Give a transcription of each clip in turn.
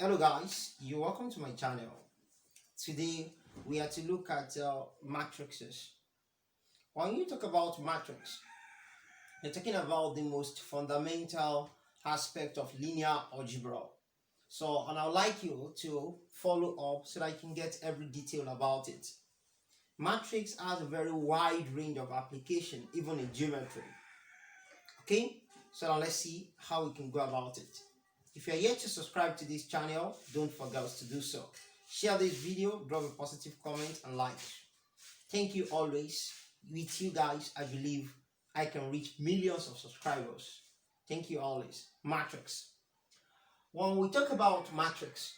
Hello guys, you're welcome to my channel. Today we are to look at matrices. When you talk about matrix, you're talking about the most fundamental aspect of linear algebra. And I'd like you to follow up so that you can get every detail about it. Matrix has a very wide range of application, even in geometry. Okay, so now let's see how we can go about it. If you are yet to subscribe to this channel, don't forget to do so. Share this video, drop a positive comment and like. Thank you always. With you guys, I believe I can reach millions of subscribers. Thank you always. Matrix. When we talk about matrix,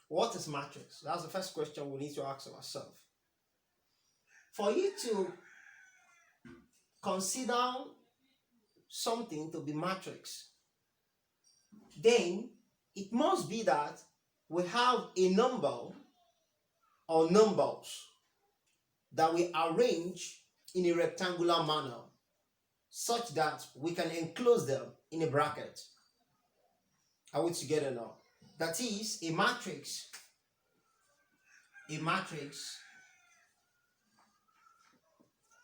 what is matrix? That's the first question we need to ask ourselves. For you to consider something to be matrix, then it must be that we have a number or numbers that we arrange in a rectangular manner such that we can enclose them in a bracket. Are we together now? That is, a matrix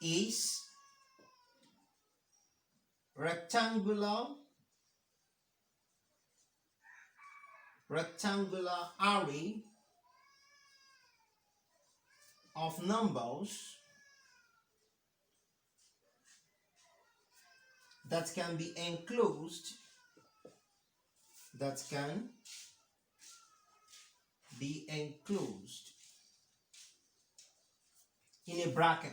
is rectangular array of numbers that can be enclosed in a bracket.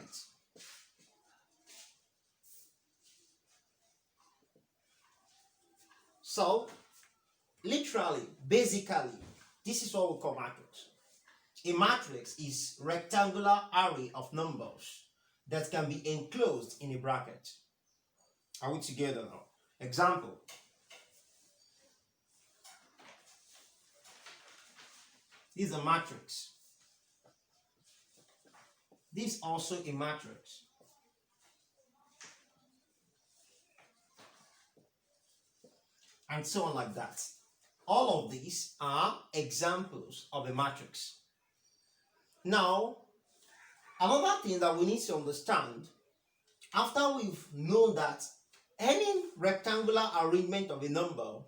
So literally, basically, this is what we call matrix. A matrix is rectangular array of numbers that can be enclosed in a bracket. Are we together now? Example. This is a matrix. This is also a matrix. And so on like that. All of these are examples of a matrix. Now, another thing that we need to understand, after we've known that any rectangular arrangement of a number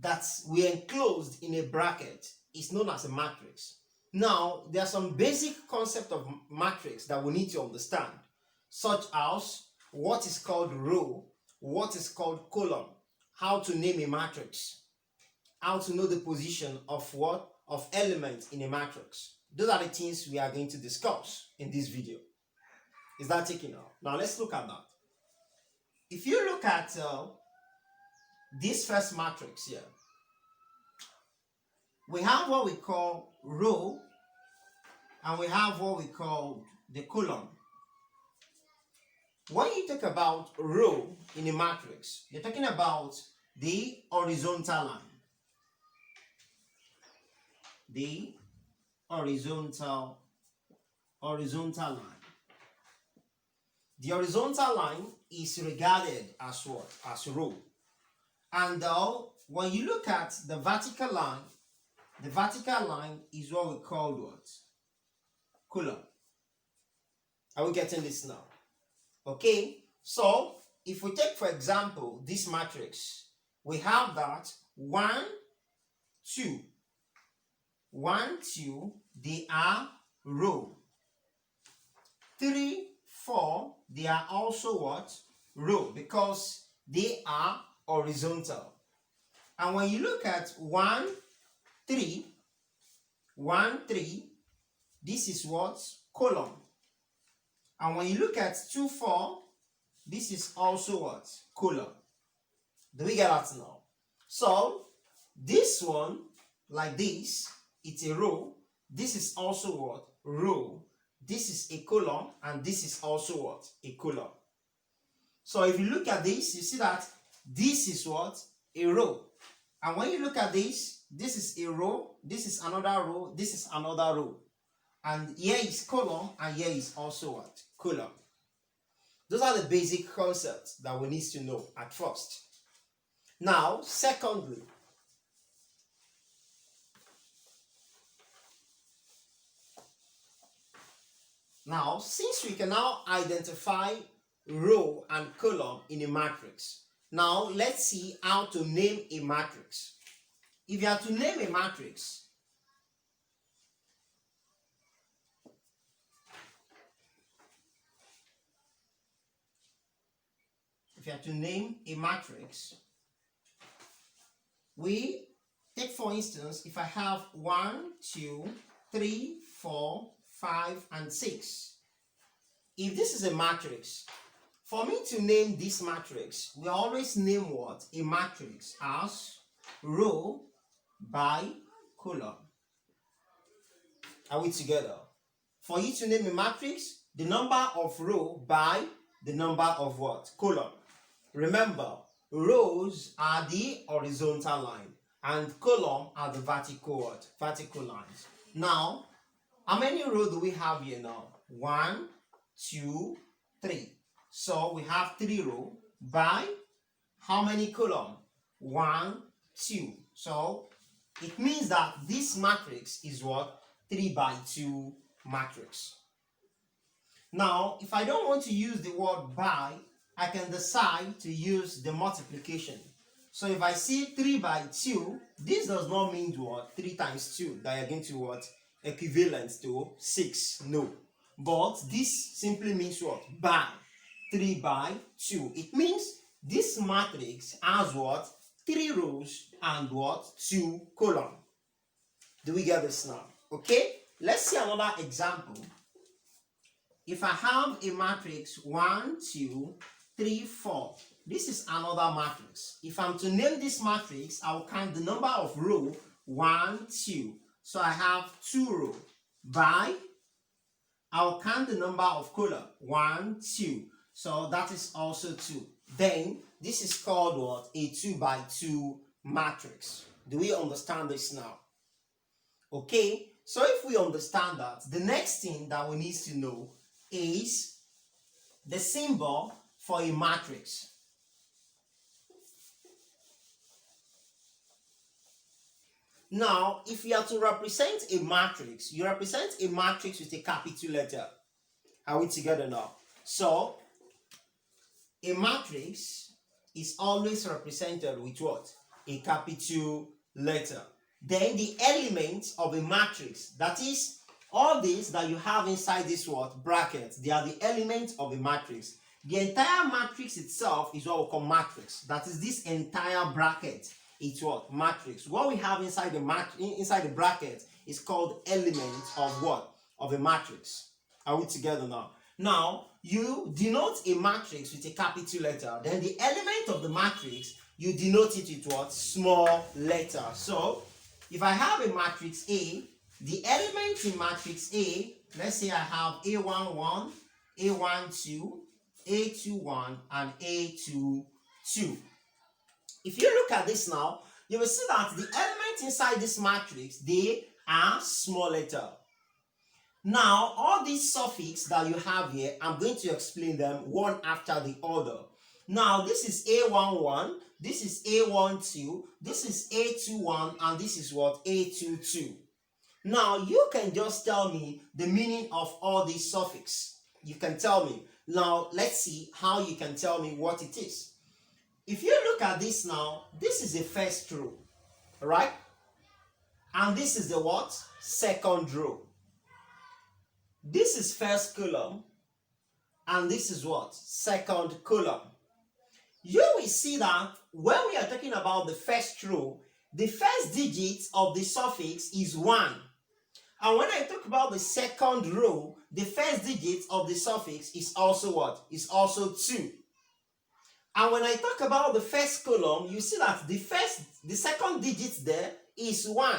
that we enclosed in a bracket is known as a matrix. Now, there are some basic concepts of matrix that we need to understand, such as what is called row, what is called column, how to name a matrix, how to know the position of elements in a matrix. Those are the things we are going to discuss in this video. Is that taken out? Now let's look at that. If you look at this first matrix here, we have what we call row and we have what we call the column. When you talk about row in a matrix, you're talking about the horizontal line. The horizontal line. The horizontal line is regarded as what? As row. And when you look at the vertical line is what we call what? Column. Are we getting this now? Okay, so if we take for example this matrix, we have that 1, 2. 1, 2, they are row. 3, 4, they are also what? Row, because they are horizontal. And when you look at 1, 3, this is what? Column. And when you look at 2, 4, this is also what? Column. Do we get that now? So this one, like this, it's a row. This is also what? Row. This is a column, and this is also what? A column. So if you look at this, you see that this is what? A row. And when you look at this is a row, this is another row, this is another row. And here is column, and here is also what? Column. Those are the basic concepts that we need to know at first. Now, secondly, Now, since we can now identify row and column in a matrix, now let's see how to name a matrix. If you are to name a matrix, we take, for instance, if I have 1, 2, 3, 4, 5, and 6. If this is a matrix, for me to name this matrix, we always name what? A matrix as row by column. Are we together? For you to name a matrix, the number of row by the number of what? Column. Remember, rows are the horizontal line and column are the vertical lines. Now, how many rows do we have here now? 1, 2, 3. So we have 3 rows by how many columns? 1, 2. So it means that this matrix is what? 3 by 2 matrix. Now, if I don't want to use the word by, I can decide to use the multiplication. So if I see 3 by 2, this does not mean what? 3 times 2, that you're going to what? Equivalent to 6. No. But this simply means what? By 3 by 2. It means this matrix has what? 3 rows and what? 2 columns. Do we get this now? Okay? Let's see another example. If I have a matrix 1, 2, 3, 4, this is another matrix. If I'm to name this matrix, I'll count the number of rows 1, 2. So I have 2 rows by, I'll count the number of columns 1, 2. So that is also 2. Then this is called what? A 2 by 2 matrix. Do we understand this now? Okay, so if we understand that, the next thing that we need to know is the symbol for a matrix. Now, if you are to represent a matrix, you represent a matrix with a capital letter. Are we together now? So, a matrix is always represented with what? A capital letter. Then the elements of a matrix, that is, all these that you have inside this what? Bracket, they are the elements of a matrix. The entire matrix itself is what we call matrix. That is, this entire bracket, it's what? Matrix. What we have inside the bracket is called elements of what? Of a matrix. Are we together now? Now, you denote a matrix with a capital letter. Then the element of the matrix, you denote it with what? Small letter. So, if I have a matrix A, the elements in matrix A, let's say I have A11, A12, A21, and A22. If you look at this now, you will see that the elements inside this matrix, they are small letter. Now, all these suffixes that you have here, I'm going to explain them one after the other. Now, this is A11, this is A12, this is A21, and this is what? A22. Now, you can just tell me the meaning of all these suffixes. You can tell me. Now, let's see how you can tell me what it is. If you look at this now, this is the first row, right? And this is the what? Second row. This is first column, and this is what? Second column. You will see that when we are talking about the first row, the first digit of the suffix is 1. And when I talk about the second row, the first digit of the suffix is also what? Is also 2. And when I talk about the first column, you see that the second digit there is 1.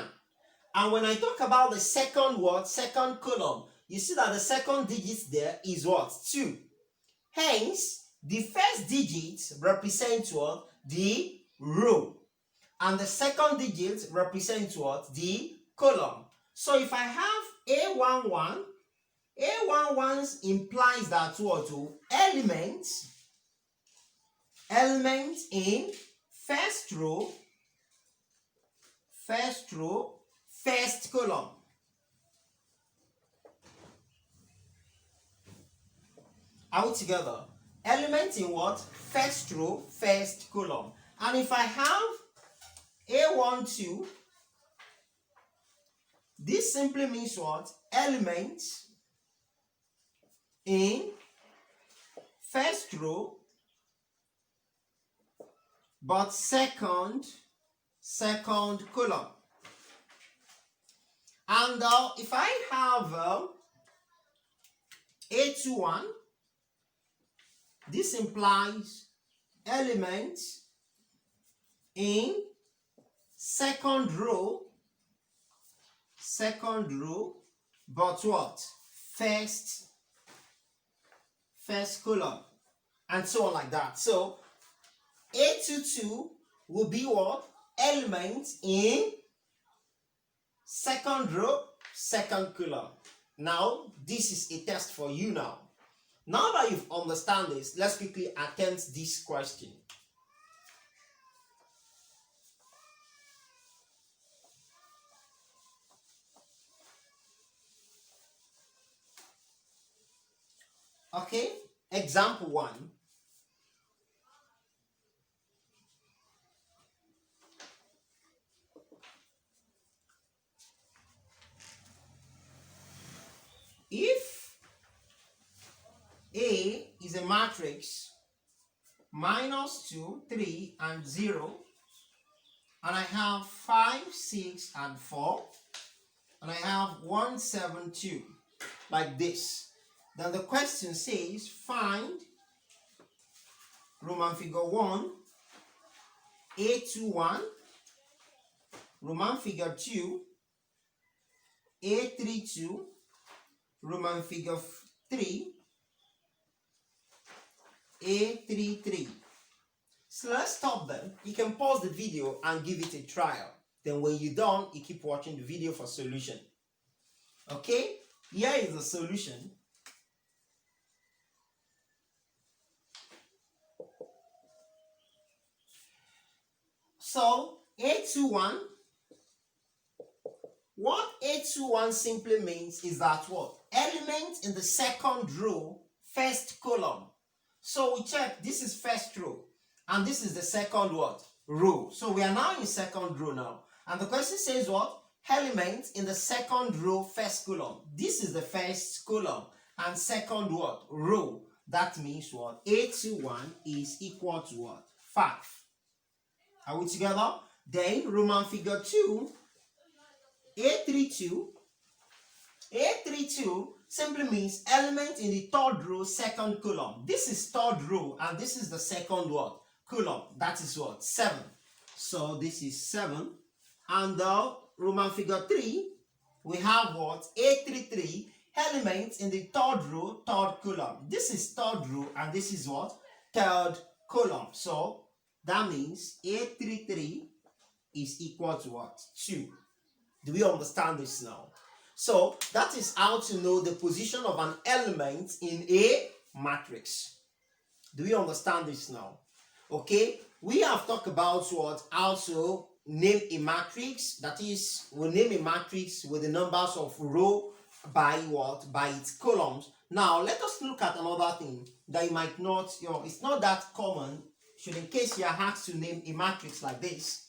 And when I talk about the second what? Second column, you see that the second digit there is what? 2. Hence, the first digit represents what? The row. And the second digit represents what? The column. So if I have A11, A11 implies that what? Elements in first row, first column. Are we together? Element in what? First row, first column. And if I have A12, this simply means what? Element in first row, but second column. And if I have A21, this implies element in second row, but what? First column, and so on like that. So A22 will be what? Element in second row, second column. Now, this is a test for you now. Now that you've understand this, let's quickly attempt this question. Okay, example 1. If A is a matrix -2, 3, and 0, and I have 5, 6, and 4, and I have 1, 7, 2, like this, then the question says find Roman figure 1, A21, Roman figure 2, A32, Roman figure 3, A33. So let's stop there. You can pause the video and give it a trial. Then when you're done, you keep watching the video for solution. Okay, here is the solution. So A21, what A21 simply means is that what? Element in the second row, first column. So we check, this is first row, and this is the second what? Row. So we are now in second row now. And the question says what? Element in the second row, first column. This is the first column, and second what? Row. That means what? A21 is equal to what? 5. Are we together? Then Roman figure 2, A32. A32 simply means element in the third row, second column. This is third row, and this is the second what? Column. That is what? 7. So this is 7. And Roman figure 3, we have what? A33, element in the third row, third column. This is third row, and this is what? Third column. So that means A33 is equal to what? 2. Do we understand this now? So that is how to know the position of an element in a matrix. Do we understand this now? Okay, we have talked about what? How to name a matrix. That is, we name a matrix with the numbers of row by what? By its columns. Now let us look at another thing that you might not, it's not that common. Should in case you are asked to name a matrix like this.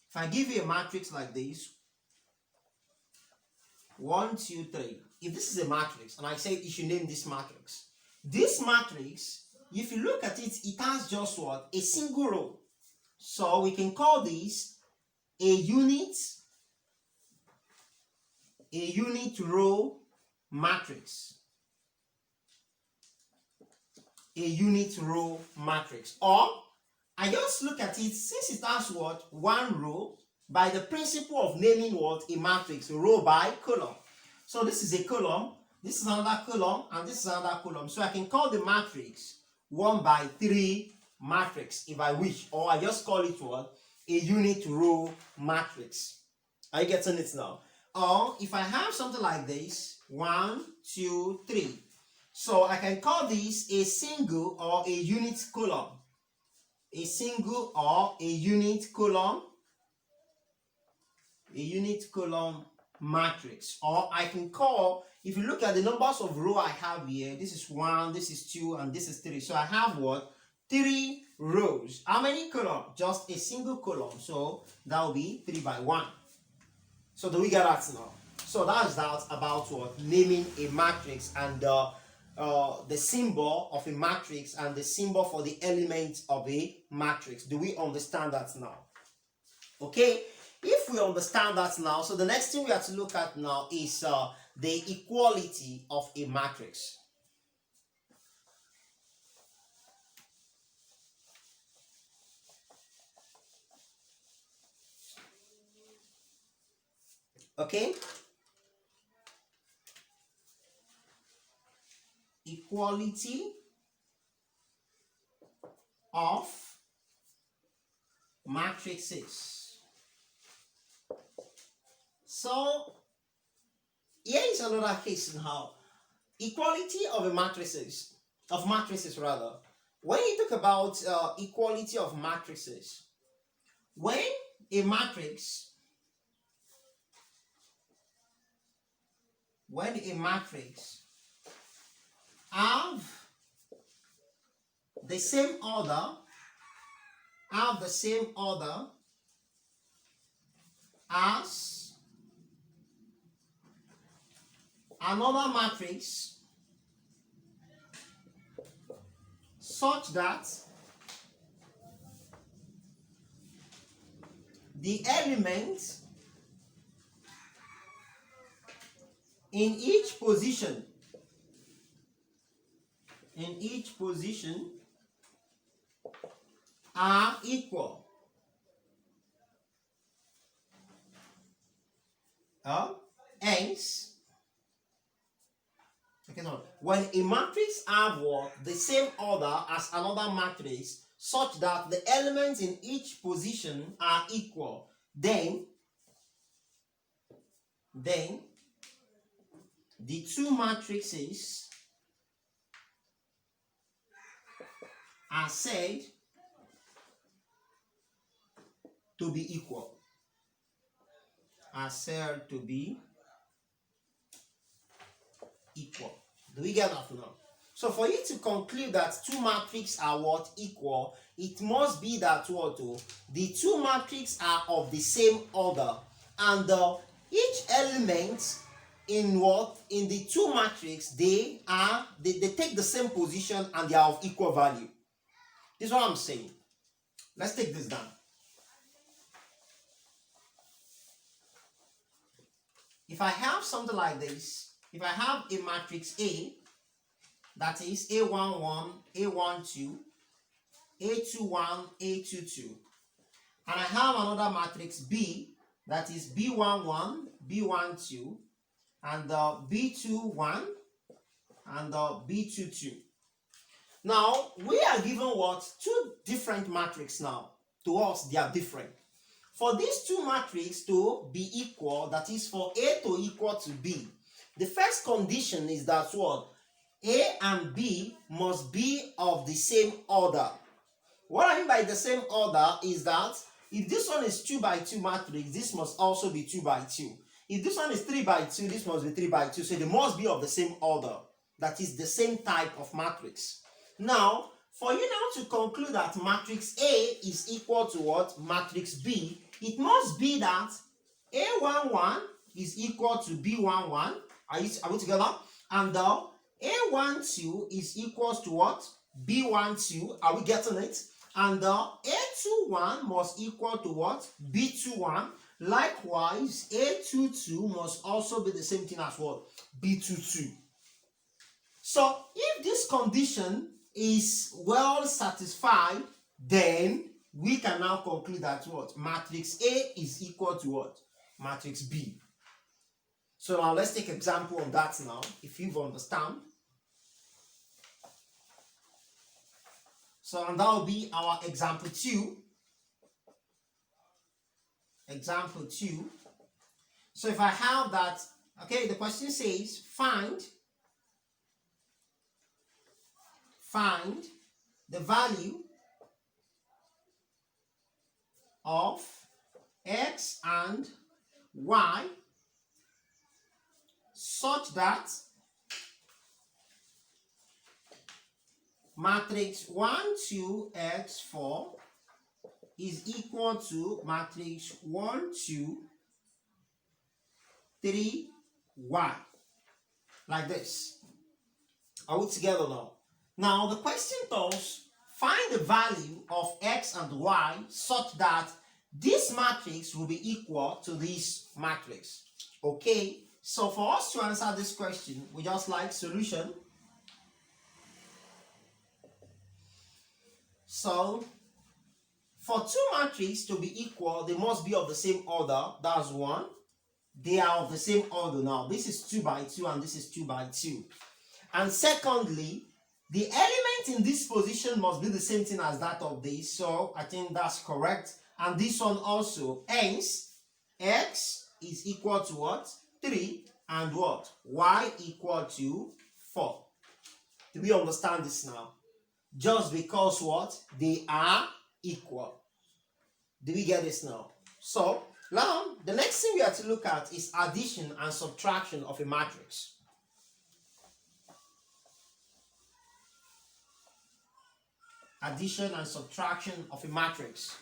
If I give you a matrix like this, 1, 2, 3. If this is a matrix, and I say you should name this matrix. This matrix, if you look at it, it has just what? A single row. So we can call this a unit row matrix. A unit row matrix. Or I just look at it, since it has what? One row, by the principle of naming what? A matrix, row by column. So this is a column, this is another column, and this is another column. So I can call the matrix 1 by 3 matrix if I wish, or I just call it what? A unit row matrix. Are you getting it now? Or if I have something like this, 1, 2, 3. So I can call this a single or a unit column. A single or a unit column. A unit column matrix. Or I can call, if you look at the numbers of row I have here, this is 1, this is 2, and this is 3. So I have what? 3 rows. How many columns? Just a single column. So that will be 3 by 1. So do we get that now? So that's that about what? Naming a matrix and the symbol of a matrix and the symbol for the element of a matrix. Do we understand that now? Okay, if we understand that now, so the next thing we have to look at now is the equality of a matrix. Okay, equality of matrices. So here is another case in how equality of matrices rather. When you talk about equality of matrices, when a matrix have the same order as another matrix such that the elements in each position are equal. Hence, okay, no. When a matrix have what? The same order as another matrix such that the elements in each position are equal, then the two matrices are said to be equal. Do we get that now? So for you to conclude that two matrices are what? Equal, it must be that what? The two matrices are of the same order, and each element in what? In the two matrices, they take the same position and they are of equal value. This is what I'm saying. Let's take this down. If I have something like this, if I have a matrix A, that is A11, A12, A21, A22, and I have another matrix B, that is B11, B12, and B21, and B22. Now, we are given what? Two different matrices now. To us, they are different. For these two matrices to be equal, that is for A to equal to B, the first condition is that what? A and B must be of the same order. What I mean by the same order is that if this one is 2 by 2 matrix, this must also be 2 by 2. If this one is 3 by 2, this must be 3 by 2. So they must be of the same order. That is the same type of matrix. Now, for you now to conclude that matrix A is equal to what? Matrix B, it must be that A11 is equal to B11. Are we together? And A12 is equals to what? B12. Are we getting it? And A21 must equal to what? B21. Likewise, A22 must also be the same thing as what? B22. So if this condition is well satisfied, then we can now conclude that what? Matrix A is equal to what? Matrix B. So now let's take example of that now, if you understand. So and that will be our example 2. Example 2. So if I have that, okay, the question says find the value of x and y such that matrix 1, 2, x, 4 is equal to matrix 1, 2, 3, y. Like this. Are we together now? Now the question tells, find the value of x and y such that this matrix will be equal to this matrix. Okay, so for us to answer this question, we just like solution. So for two matrices to be equal, they must be of the same order. That's one. They are of the same order now. This is 2 by 2 and this is 2 by 2. And secondly, the element in this position must be the same thing as that of this. So I think that's correct. And this one also. Hence, x is equal to what? 3 and what? Y equal to 4. Do we understand this now? Just because what? They are equal. Do we get this now? So now the next thing we have to look at is addition and subtraction of a matrix. Addition and subtraction of a matrix.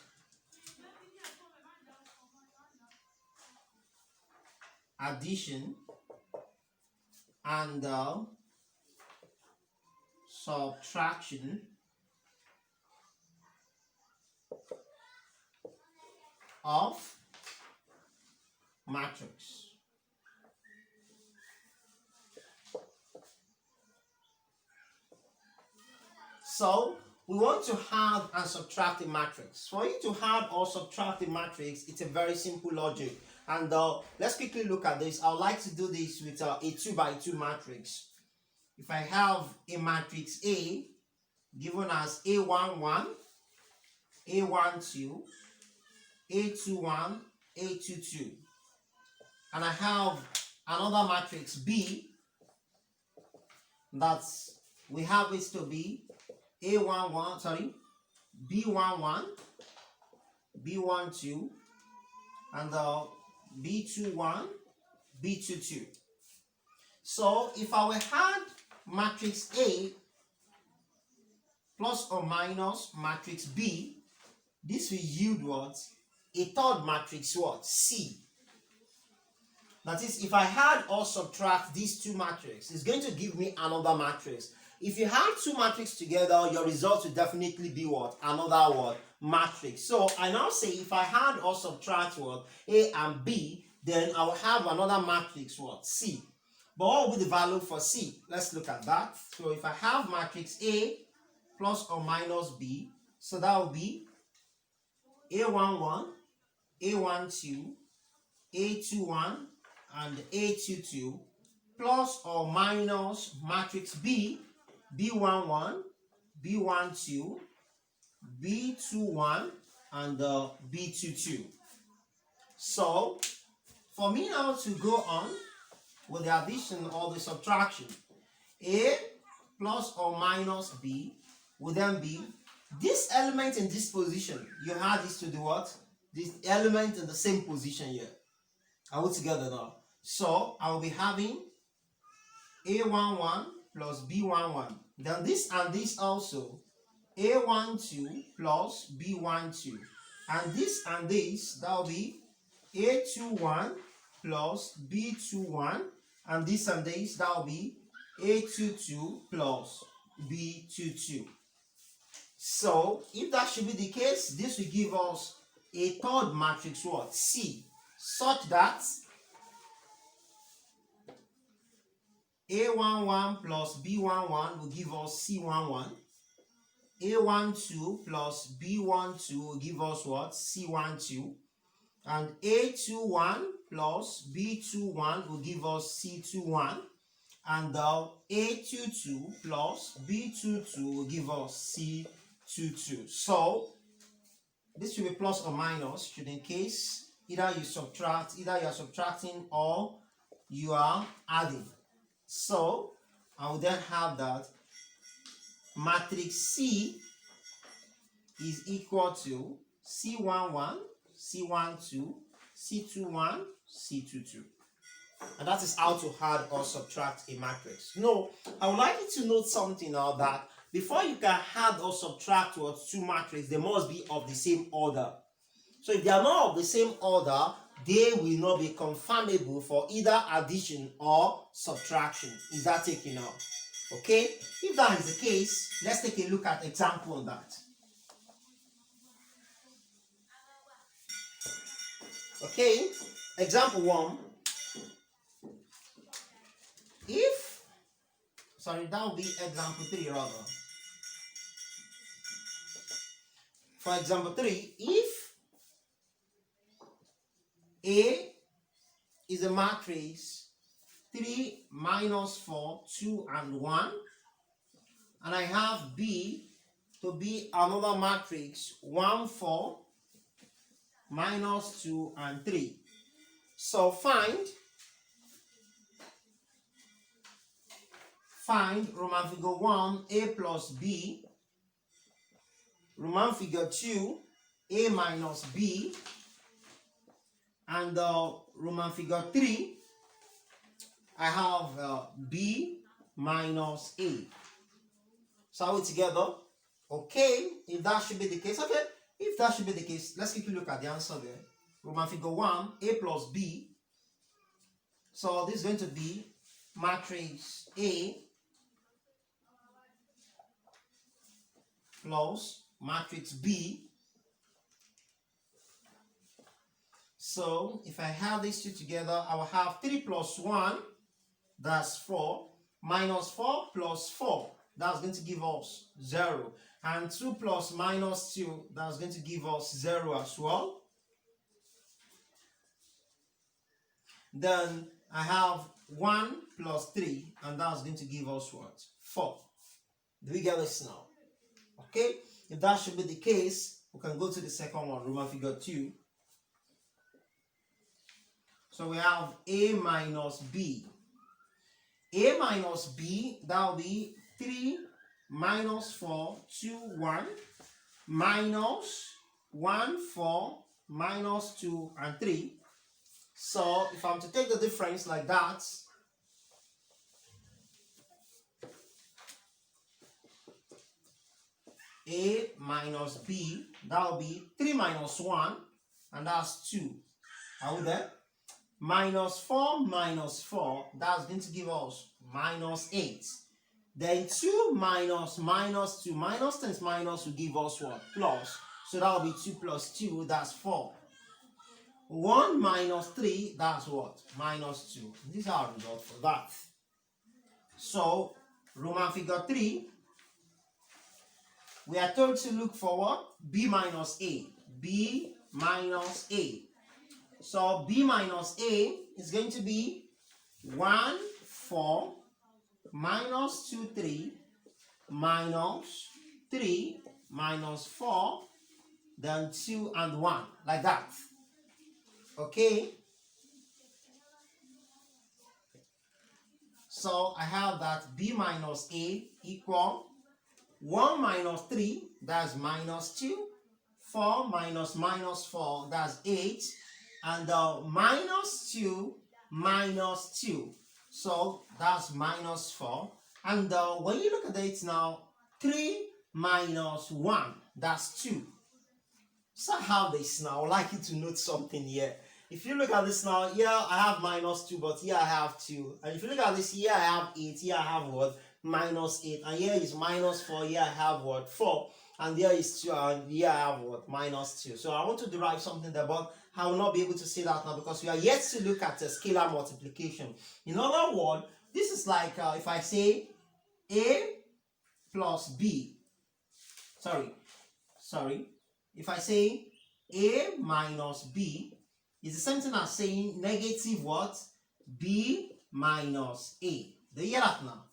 Addition and subtraction of matrix. So we want to add and subtract a matrix. For you to add or subtract a matrix, it's a very simple logic. And let's quickly look at this. I would like to do this with a 2 by 2 matrix. If I have a matrix A given as A11, A12, A21, A22, and I have another matrix B that we have it to be B11, B12, and B21, B22. So if I will add matrix A plus or minus matrix B, this will yield what? A third matrix what? C. That is, if I add or subtract these two matrices, it's going to give me another matrix. If you add two matrices together, your result will definitely be what? Another what? Matrix. So I now say if I add or subtract what? A and B, then I will have another matrix what? C. But what will be the value for C? Let's look at that. So if I have matrix A plus or minus B, so that will be A11, A12, A21, and A22 plus or minus matrix B, B11, B12, B21, and B22. So for me now to go on with the addition or the subtraction, A plus or minus B will then be this element in this position. You add this to the what? This element in the same position here. Are we together now? So I will be having A11 plus B11. Then this and this also, A12 plus B12. And this and this, that will be A21 plus B21. And this and this, that will be A22 plus B22. So if that should be the case, this will give us a third matrix what? C, such that A11 plus B11 will give us C11. A12 plus B12 will give us what? C12. And A21 plus B21 will give us C21. And A22 plus B22 will give us C22. So this should be plus or minus, should in case either you are subtracting or you are adding. So I will then have that matrix C is equal to C11, C12, C21, C22. And that is how to add or subtract a matrix. No, I would like you to note something now, that before you can add or subtract two matrices, they must be of the same order. So if they are not of the same order, they will not be confirmable for either addition or subtraction. Is that taken out? Okay, if that is the case, let's take a look at example on that. Okay, example 1. That will be example 3 rather. For example 3, if A is a matrix 3 minus 4, 2 and 1, and I have B to be another matrix 1, 4, minus 2 and 3. So find Roman figure 1, A plus B, Roman figure 2, A minus B, and Roman figure 3, I have B minus A. So are we together? Okay, if that should be the case, okay, if that should be the case, let's quickly look at the answer there. Roman figure 1, A plus B. So this is going to be matrix A plus matrix B. So if I have these two together, I will have 3 plus 1, that's 4, minus 4 plus 4, that's going to give us 0. And 2 plus minus 2, that's going to give us 0 as well. Then I have 1 plus 3, and that's going to give us what? 4. Do we get this now? Okay, if that should be the case, we can go to the second one, Roman figure 2. So we have A minus B. A minus B, that will be 3 minus 4, 2, 1, minus 1, 4, minus 2, and 3. So if I'm to take the difference like that, A minus B, that will be 3 minus 1, and that's 2. Are we there? Minus 4 minus 4, that's going to give us minus 8. Then 2 minus minus 2, minus times minus will give us what? Plus. So that will be 2 plus 2, that's 4. 1 minus 3, that's what? Minus 2. These are our results for that. So, Roman figure 3, we are told to look for what? B minus A. B minus A. So, B minus A is going to be 1, 4, minus 2, 3, minus 3, minus 4, then 2 and 1, like that. Okay? So, I have that B minus A equal 1 minus 3, that's minus 2, 4 minus minus 4, that's 8, and minus 2 minus 2, so that's minus 4. And when you look at it now, 3 minus 1, that's 2. So I have this now. I would like you to note something here. If you look at this now, here I have minus 2, but here I have 2. And if you look at this, here I have 8, here I have what? Minus 8. And here is minus 4, here I have what? 4. And there is 2, and here I have what? Minus 2. So I want to derive something there, but I will not be able to say that now because we are yet to look at a scalar multiplication. In other words, this is like if I say A plus B. Sorry. If I say A minus B, it's the same thing as saying negative what? B minus A. Do you hear that now?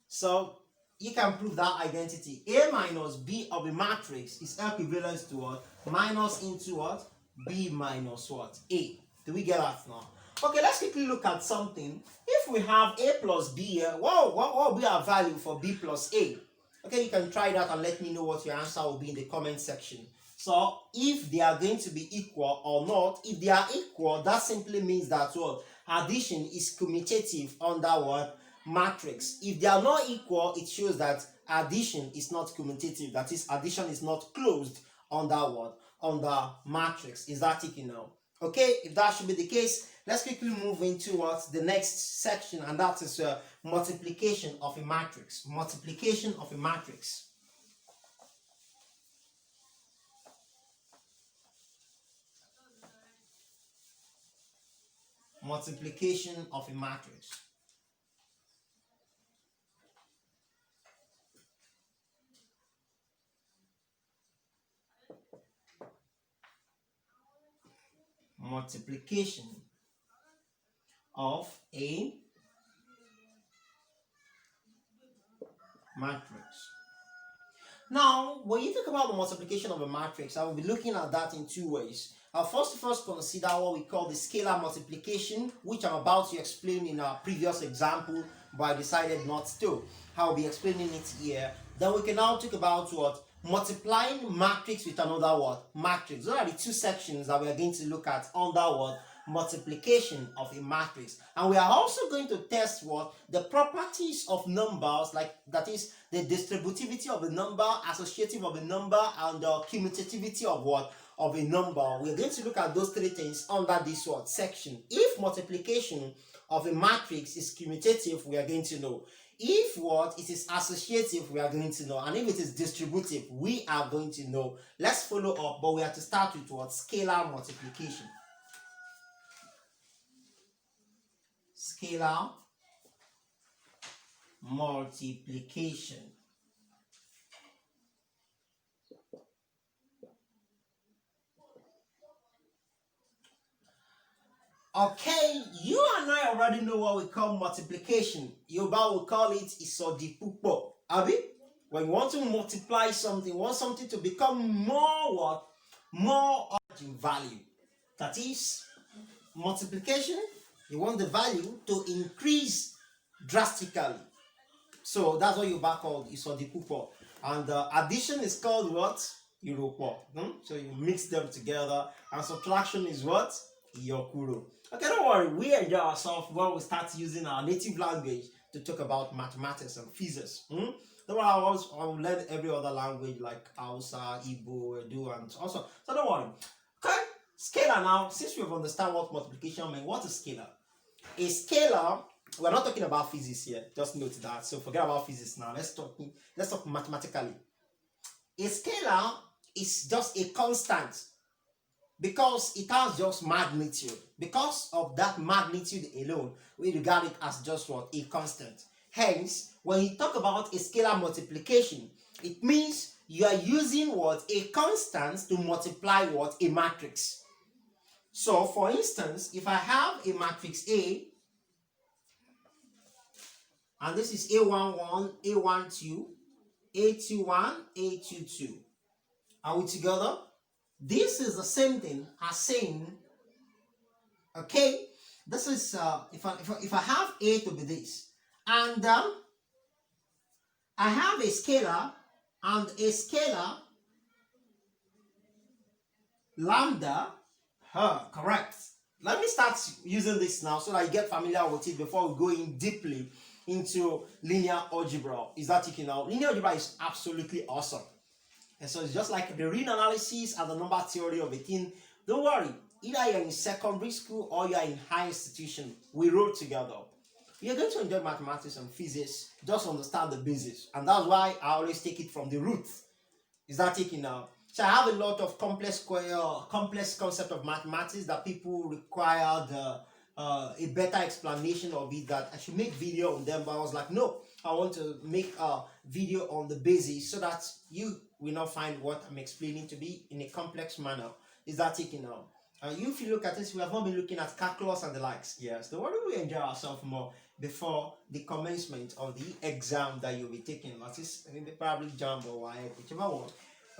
So you can prove that identity. A minus B of a matrix is equivalent to what? Minus into what? B minus what? A. Do we get that now? Okay, let's quickly look at something. If we have A plus B here, what will be our value for B plus A? Okay, you can try that and let me know what your answer will be in the comment section. So if they are going to be equal or not, if they are equal, that simply means that what? addition is commutative under what? Matrix. If they are not equal, it shows that addition is not commutative. That is, addition is not closed under what? Under matrix. Is that taken now? Okay, if that should be the case, let's quickly move into what the next section, and that is multiplication of a matrix. Multiplication of a matrix. Multiplication of a matrix. Multiplication of a matrix. Now, when you talk about the multiplication of a matrix, I will be looking at that in two ways. I'll first consider what we call the scalar multiplication, which I'm about to explain in our previous example, but I decided not to. I'll be explaining it here. Then we can now talk about what? Multiplying matrix with another what? Matrix. Those are the two sections that we are going to look at under what? Multiplication of a matrix. And we are also going to test what? The properties of numbers, like that is the distributivity of a number, associative of a number, and the commutativity of what? Of a number. We're going to look at those three things under this what? Section. If multiplication of a matrix is commutative, we are going to know. If what? It is associative, we are going to know. And if it is distributive, we are going to know. Let's follow up, but we have to start with what? Scalar multiplication. Scalar multiplication. Okay, you and I already know what we call multiplication. Yoruba will call it isodipupo. Abi? When you want to multiply something, you want something to become more what? More in value. That is multiplication. You want the value to increase drastically. So that's what Yoruba called isodipupo. And addition is called what? Iropo. So you mix them together. And subtraction is what? Iyokuro. Okay, don't worry, we enjoy ourselves when we start using our native language to talk about mathematics and physics. Don't worry, I will learn every other language like Hausa, Igbo, Edo, and also. So don't worry. Okay, scalar now. Since we've understand what multiplication means, what is scalar? A scalar. We're not talking about physics here. Just note that. So forget about physics now. Let's talk mathematically. A scalar is just a constant, because it has just magnitude. Because of that magnitude alone, we regard it as just what? A constant. Hence, when you talk about a scalar multiplication, it means you are using what? A constant to multiply what? A matrix. So, for instance, if I have a matrix A, and this is A11, A12, A21, A22, are we together? This is the same thing as saying, okay, this is if I have A to be this, and I have a scalar and a scalar lambda, correct. Let me start using this now so that you get familiar with it before we go in deeply into linear algebra. Is that taken out? Linear algebra is absolutely awesome. And so it's just like the real analysis and the number theory of a thing. Don't worry, either you're in secondary school or you're in high institution, we wrote together. You're going to enjoy mathematics and physics, just understand the basics. And that's why I always take it from the roots. Is that taken now? So I have a lot of complex concept of mathematics that people required a better explanation of it, that I should make video on them, but I was like, no, I want to make a video on the basics so that you will not find what I'm explaining to be in a complex manner. Is that taken now? If you look at this, we have not been looking at calculus and the likes. Yes, the one we enjoy ourselves more before the commencement of the exam that you'll be taking. That is probably JAMB or whichever one.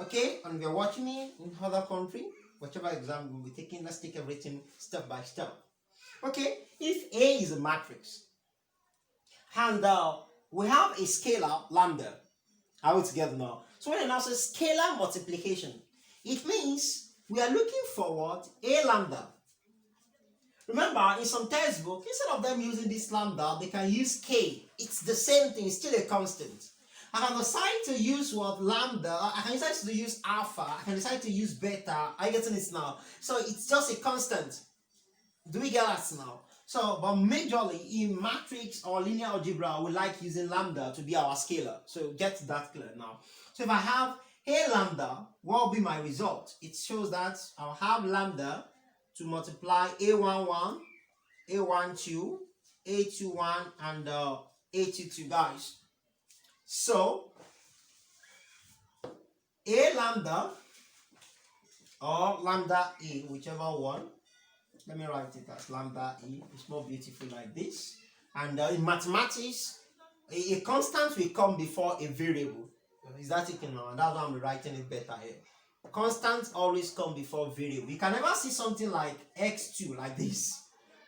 Okay, and if you're watching me in other country, whichever exam we'll be taking, let's take everything step by step. Okay, if A is a matrix and we have a scalar lambda, are we together now? So when I now say scalar multiplication, it means we are looking for what? A lambda. Remember, in some textbook, instead of them using this lambda, they can use k. It's the same thing, it's still a constant. I can decide to use what lambda, I can decide to use alpha, I can decide to use beta. Are you getting it now? So it's just a constant. Do we get that now? So, but majorly in matrix or linear algebra, we like using lambda to be our scalar. So get that clear now. So if I have a lambda, what will be my result? It shows that I'll have lambda to multiply a11, a12, a21, and a22, guys. So a lambda or lambda a, whichever one. Let me write it as lambda e. It's more beautiful like this. And in mathematics, a constant will come before a variable. Is that it now? And that's why I'm writing it better here. Constants always come before variable. You can never see something like x2 like this.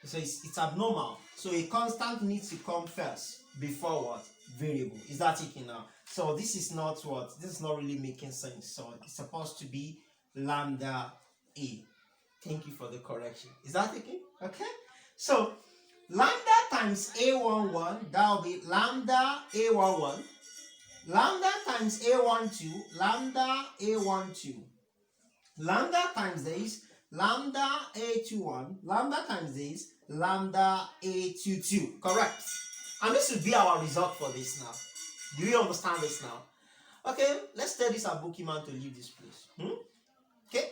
So it's abnormal. So a constant needs to come first before what? Variable. Is that it now? So this is not what? This is not really making sense. So it's supposed to be lambda e. Thank you for the correction. Is that okay? Okay. So lambda times a11, that will be lambda a11. Lambda times a12, lambda a12. Lambda times this, lambda a21. Lambda times this, lambda a22. Correct. And this will be our result for this now. Do you understand this now? Okay, let's tell this Abokiman to leave this place. Okay.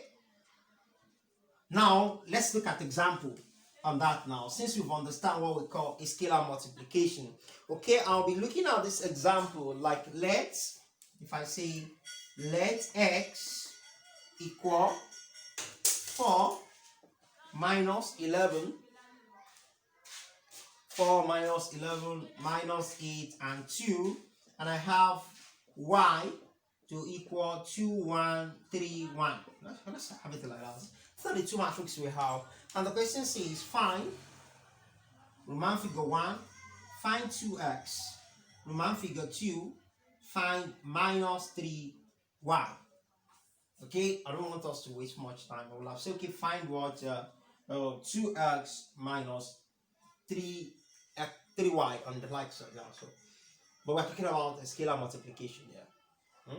Now, let's look at example on that now. Since we've understand what we call a scalar multiplication. Okay, I'll be looking at this example like if I say let x equal 4 minus 11, 4 minus 11 minus 8 and 2, and I have y to equal 2, 1, 3, 1. Let's have it like that. These are the two matrices we have. And the question says find Roman figure 1, find 2x. Roman figure 2, find minus 3y. Okay, I don't want us to waste much time. I will have said, okay, find what 2x minus 3y on the like side. Yeah, so, but we're talking about a scalar multiplication here.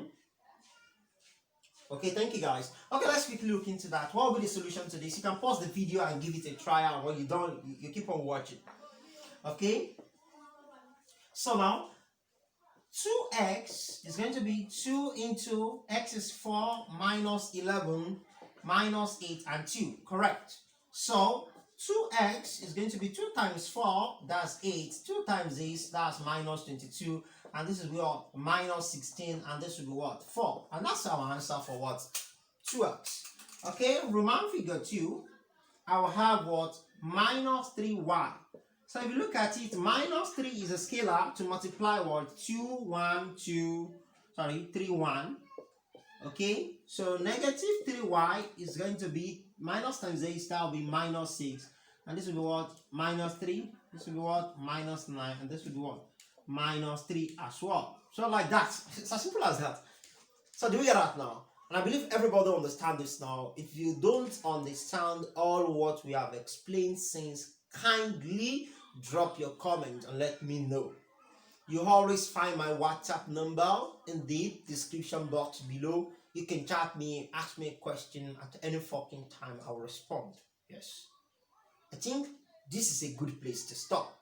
Okay, thank you guys. Okay, let's quickly look into that. What will be the solution to this? You can pause the video and give it a try out. When you don't, you keep on watching. Okay, so now 2x is going to be 2 into x is 4 minus 11 minus 8 and 2. Correct. So 2x is going to be 2 times 4, that's 8. 2 times this, that's minus 22. And this is what? Minus 16. And this will be what? 4. And that's our answer for what? 2x. Okay, Roman figure 2, I will have what? Minus 3y. So if you look at it, minus 3 is a scalar to multiply what? 3, 1. Okay, so negative 3y is going to be minus times this, that will be minus 6. And this will be what? Minus 3. This will be what? Minus 9. And this will be what? Minus 3 as well. So like that. It's as simple as that. So do we get that now? And I believe everybody understands this now. If you don't understand all what we have explained since, kindly drop your comment and let me know. You always find my WhatsApp number in the description box below. You can chat me, ask me a question at any fucking time. I'll respond. Yes. I think this is a good place to stop.